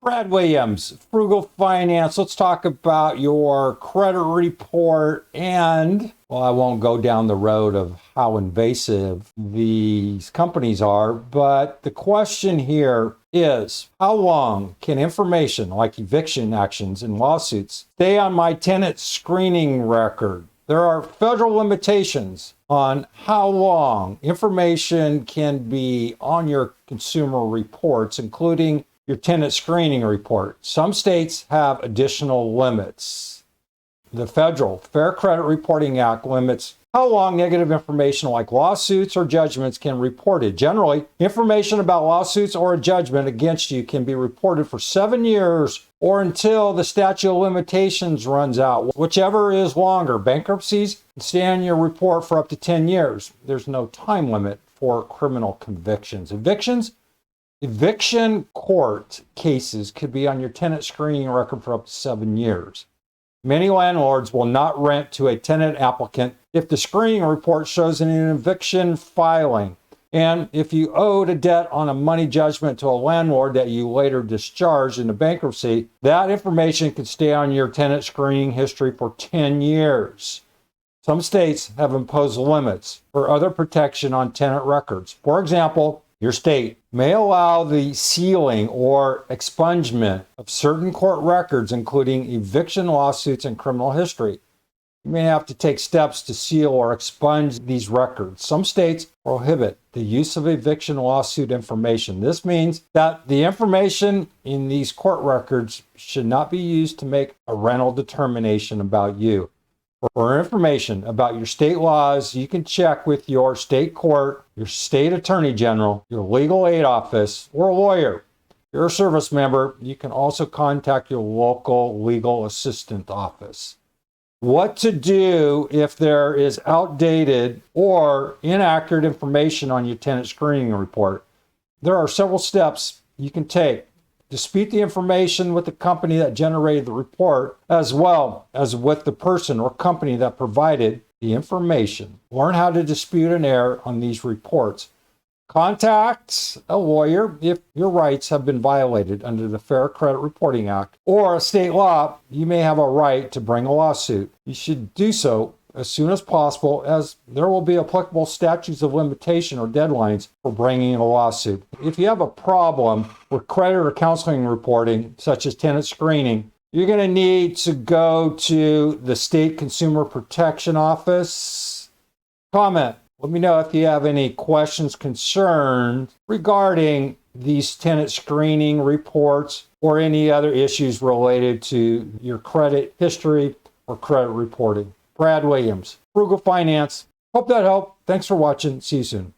Brad Williams, Frugal Finance. Let's talk about your credit report and, well, I won't go down the road of how invasive these companies are, but the question here is, how long can information like eviction actions and lawsuits stay on my tenant screening record? There are federal limitations on how long information can be on your consumer reports, including your tenant screening report. Some states have additional limits. The Federal Fair Credit Reporting Act limits how long negative information like lawsuits or judgments can be reported. Generally, information about lawsuits or a judgment against you can be reported for 7 years or until the statute of limitations runs out, whichever is longer. Bankruptcies can stay on your report for up to 10 years. There's no time limit for criminal convictions. Eviction court cases could be on your tenant screening record for up to 7 years. Many landlords will not rent to a tenant applicant if the screening report shows an eviction filing. And if you owed a debt on a money judgment to a landlord that you later discharged in a bankruptcy, that information can stay on your tenant screening history for 10 years. Some states have imposed limits for other protection on tenant records. For example, your state may allow the sealing or expungement of certain court records, including eviction lawsuits and criminal history. You may have to take steps to seal or expunge these records. Some states prohibit the use of eviction lawsuit information. This means that the information in these court records should not be used to make a rental determination about you. For information about your state laws, you can check with your state court, your state attorney general, your legal aid office, or a lawyer. If you're a service member, you can also contact your local legal assistant office. What to do if there is outdated or inaccurate information on your tenant screening report. There are several steps you can take. Dispute the information with the company that generated the report, as well as with the person or company that provided the information. Learn how to dispute an error on these reports. Contact a lawyer if your rights have been violated under the Fair Credit Reporting Act or a state law. You may have a right to bring a lawsuit. You should do so as soon as possible, as there will be applicable statutes of limitation or deadlines for bringing a lawsuit. If you have a problem with credit or counseling reporting, such as tenant screening, you're going to need to go to the State Consumer Protection Office. Comment. Let me know if you have any questions, concerns regarding these tenant screening reports or any other issues related to your credit history or credit reporting. Brad Williams, Frugal Finance. Hope that helped. Thanks for watching. See you soon.